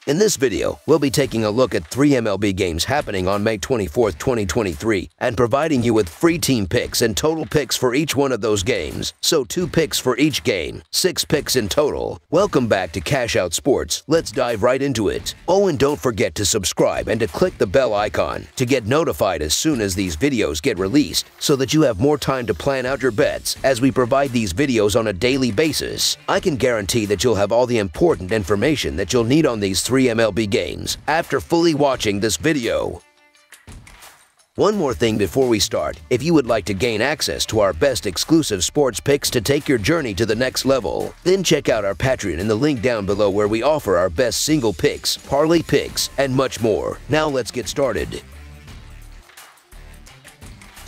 In this video, we'll be taking a look at 3 MLB games happening on May 24, 2023, and providing you with free team picks and total picks for each one of those games. So 2 picks for each game, 6 picks in total. Welcome back to Cash Out Sports. Let's dive right into it. Oh, and don't forget to subscribe and to click the bell icon to get notified as soon as these videos get released, so that you have more time to plan out your bets as we provide these videos on a daily basis. I can guarantee that you'll have all the important information that you'll need on these 3 MLB games after fully watching this video. One more thing before we start: if you would like to gain access to our best exclusive sports picks to take your journey to the next level, then check out our Patreon in the link down below, where we offer our best single picks, parlay picks, and much more. Now let's get started.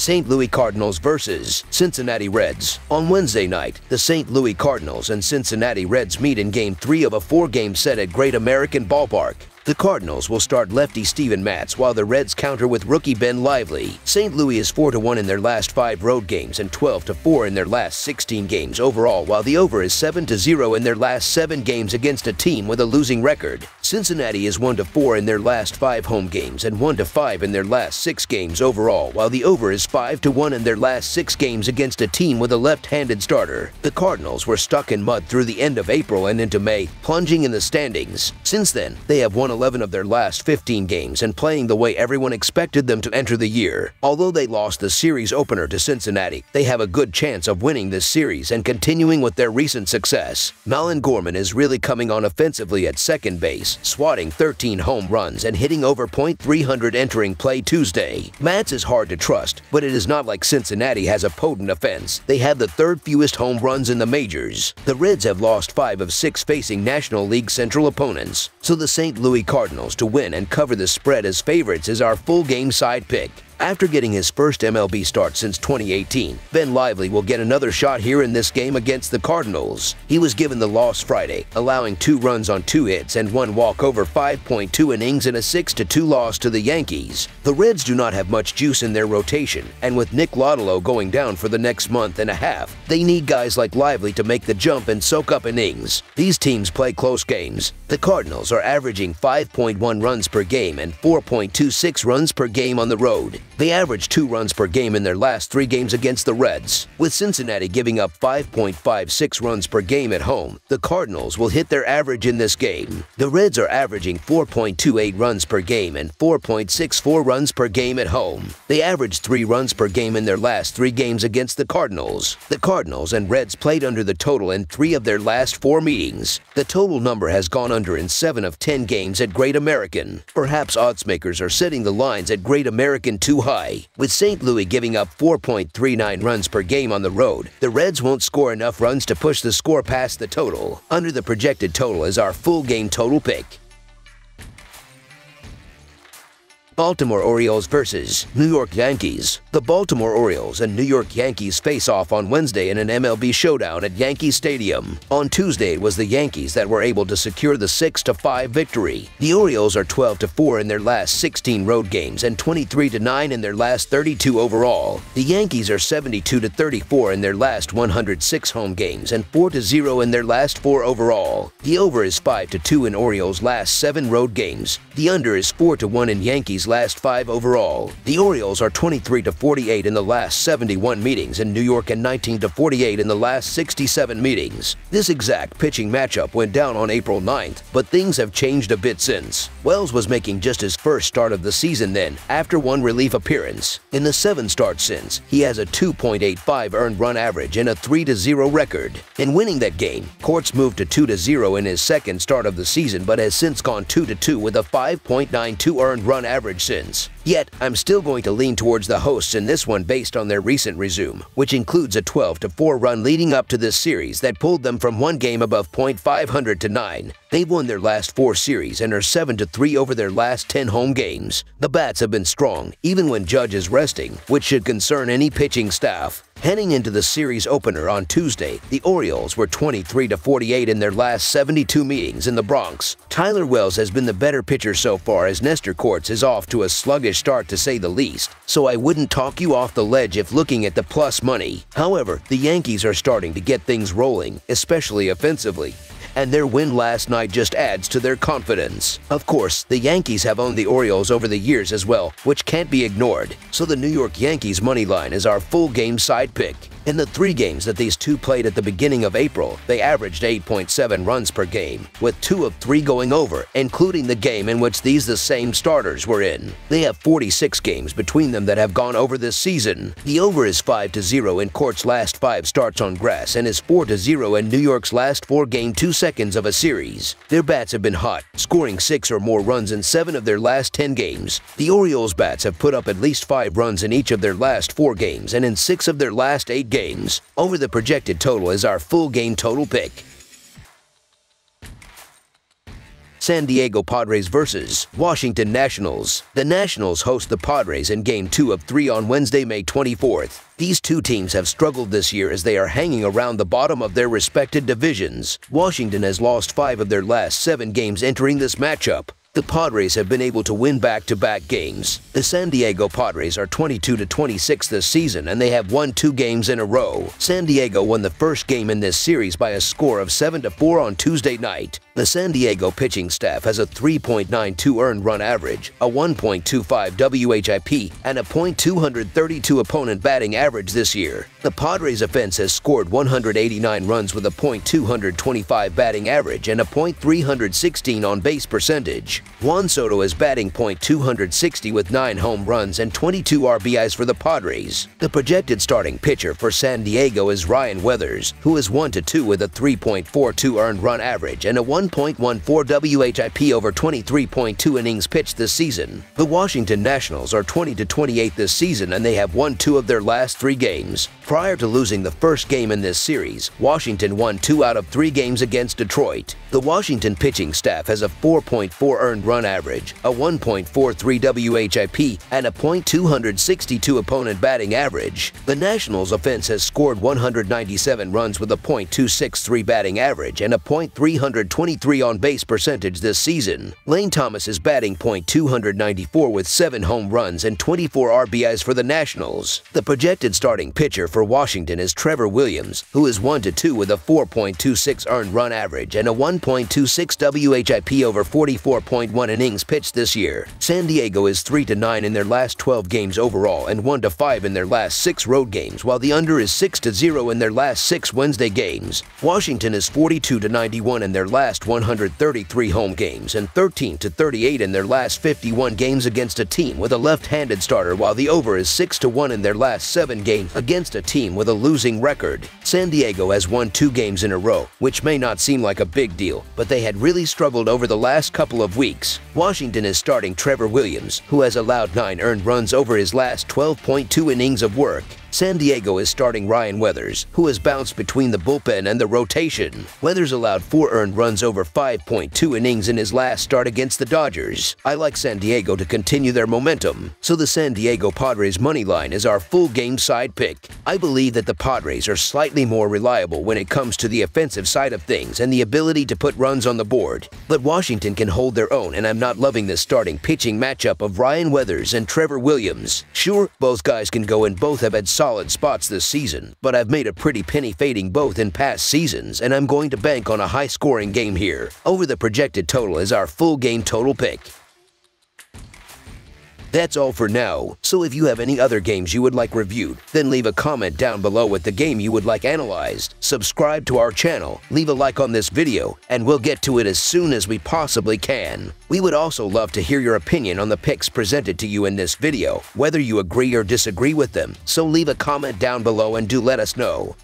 St. Louis Cardinals versus Cincinnati Reds. On Wednesday night, the St. Louis Cardinals and Cincinnati Reds meet in Game 3 of a 4-game set at Great American Ballpark. The Cardinals will start lefty Steven Matz, while the Reds counter with rookie Ben Lively. St. Louis is 4-1 in their last 5 road games and 12-4 in their last 16 games overall, while the over is 7-0 in their last 7 games against a team with a losing record. Cincinnati is 1-4 in their last 5 home games and 1-5 in their last 6 games overall, while the over is 5-1 in their last 6 games against a team with a left-handed starter. The Cardinals were stuck in mud through the end of April and into May, plunging in the standings. Since then, they have won 11 of their last 15 games and playing the way everyone expected them to enter the year. Although they lost the series opener to Cincinnati, they have a good chance of winning this series and continuing with their recent success. Nolan Gorman is really coming on offensively at second base, swatting 13 home runs and hitting over .300 entering play Tuesday. Matz is hard to trust, but it is not like Cincinnati has a potent offense. They have the 3rd fewest home runs in the majors. The Reds have lost 5 of 6 facing National League Central opponents, so the St. Louis Cardinals to win and cover the spread as favorites is our full game side pick. After getting his first MLB start since 2018, Ben Lively will get another shot here in this game against the Cardinals. He was given the loss Friday, allowing 2 runs on 2 hits and 1 walk over 5.2 innings in a 6-2 loss to the Yankees. The Reds do not have much juice in their rotation, and with Nick Lodolo going down for the next month and a half, they need guys like Lively to make the jump and soak up innings. These teams play close games. The Cardinals are averaging 5.1 runs per game and 4.26 runs per game on the road. They averaged 2 runs per game in their last 3 games against the Reds. With Cincinnati giving up 5.56 runs per game at home, the Cardinals will hit their average in this game. The Reds are averaging 4.28 runs per game and 4.64 runs per game at home. They averaged 3 runs per game in their last 3 games against the Cardinals. The Cardinals and Reds played under the total in 3 of their last 4 meetings. The total number has gone under in 7 of 10 games at Great American. Perhaps oddsmakers are setting the lines at Great American too high. With St. Louis giving up 4.39 runs per game on the road, the Reds won't score enough runs to push the score past the total. Under the projected total is our full game total pick. Baltimore Orioles versus New York Yankees. The Baltimore Orioles and New York Yankees face off on Wednesday in an MLB showdown at Yankee Stadium. On Tuesday, it was the Yankees that were able to secure the 6-5 victory. The Orioles are 12-4 in their last 16 road games and 23-9 in their last 32 overall. The Yankees are 72-34 in their last 106 home games and 4-0 in their last 4 overall. The over is 5-2 in Orioles' last 7 road games. The under is 4-1 in Yankees' last 5 overall. The Orioles are 23-48 in the last 71 meetings in New York and 19-48 in the last 67 meetings. This exact pitching matchup went down on April 9th, but things have changed a bit since. Wells was making just his first start of the season then, after 1 relief appearance. In the 7 starts since, he has a 2.85 earned run average and a 3-0 record. In winning that game, Courts moved to 2-0 in his second start of the season, but has since gone 2-2 with a 5.92 earned run average since. Yet, I'm still going to lean towards the hosts in this one based on their recent resume, which includes a 12-4 run leading up to this series that pulled them from 1 game above .500 to 9. They've won their last 4 series and are 7-3 over their last 10 home games. The bats have been strong, even when Judge is resting, which should concern any pitching staff. Heading into the series opener on Tuesday, the Orioles were 23-48 in their last 72 meetings in the Bronx. Tyler Wells has been the better pitcher so far, as Nestor Cortes is off to a sluggish start to say the least, so I wouldn't talk you off the ledge if looking at the plus money. However, the Yankees are starting to get things rolling, especially offensively. and their win last night just adds to their confidence. Of course, the Yankees have owned the Orioles over the years as well, which can't be ignored, so the New York Yankees money line is our full game side pick. In the 3 games that these two played at the beginning of April, they averaged 8.7 runs per game, with 2 of 3 going over, including the game in which these the same starters were in. They have 46 games between them that have gone over this season. The over is 5-0 in Court's last 5 starts on grass and is 4-0 in New York's last 4 game 2 seconds of a series. Their bats have been hot, scoring 6 or more runs in 7 of their last 10 games. The Orioles' bats have put up at least 5 runs in each of their last 4 games and in 6 of their last 8 games. Over the projected total is our full game total pick. San Diego Padres vs. Washington Nationals. The Nationals host the Padres in Game 2 of 3 on Wednesday, May 24th. These two teams have struggled this year as they are hanging around the bottom of their respected divisions. Washington has lost 5 of their last 7 games entering this matchup. The Padres have been able to win back-to-back games. The San Diego Padres are 22-26 this season, and they have won 2 games in a row. San Diego won the first game in this series by a score of 7-4 on Tuesday night. The San Diego pitching staff has a 3.92 earned run average, a 1.25 WHIP, and a .232 opponent batting average this year. The Padres offense has scored 189 runs with a .225 batting average and a .316 on base percentage. Juan Soto is batting .260 with 9 home runs and 22 RBIs for the Padres. The projected starting pitcher for San Diego is Ryan Weathers, who is 1-2 with a 3.42 earned run average and a 1.14 WHIP over 23.2 innings pitched this season. The Washington Nationals are 20-28 this season, and they have won 2 of their last 3 games. Prior to losing the first game in this series, Washington won 2 out of 3 games against Detroit. The Washington pitching staff has a 4.4 earned run average, a 1.43 WHIP, and a .262 opponent batting average. The Nationals' offense has scored 197 runs with a .263 batting average and a .323 on base percentage this season. Lane Thomas is batting .294 with 7 home runs and 24 RBIs for the Nationals. The projected starting pitcher for Washington is Trevor Williams, who is 1-2 with a 4.26 earned run average and a 1.26 WHIP over 44.1 innings pitched this year. San Diego is 3-9 in their last 12 games overall and 1-5 in their last 6 road games, while the under is 6-0 in their last 6 Wednesday games. Washington is 42-91 in their last 133 home games and 13-38 in their last 51 games against a team with a left-handed starter, while the over is 6-1 in their last 7 games against a team with a losing record. San Diego has won 2 games in a row, which may not seem like a big deal, but they had really struggled over the last couple of weeks. Washington is starting Trevor Williams, who has allowed 9 earned runs over his last 12.2 innings of work. San Diego is starting Ryan Weathers, who has bounced between the bullpen and the rotation. Weathers allowed 4 earned runs over 5.2 innings in his last start against the Dodgers. I like San Diego to continue their momentum, so the San Diego Padres money line is our full game side pick. I believe that the Padres are slightly more reliable when it comes to the offensive side of things and the ability to put runs on the board, but Washington can hold their own, and I'm not loving this starting pitching matchup of Ryan Weathers and Trevor Williams. Sure, both guys can go, and both have had solid spots this season, but I've made a pretty penny fading both in past seasons, and I'm going to bank on a high-scoring game here. Over the projected total is our full game total pick. That's all for now, so if you have any other games you would like reviewed, then leave a comment down below with the game you would like analyzed. Subscribe to our channel, leave a like on this video, and we'll get to it as soon as we possibly can. We would also love to hear your opinion on the picks presented to you in this video, whether you agree or disagree with them, so leave a comment down below and do let us know.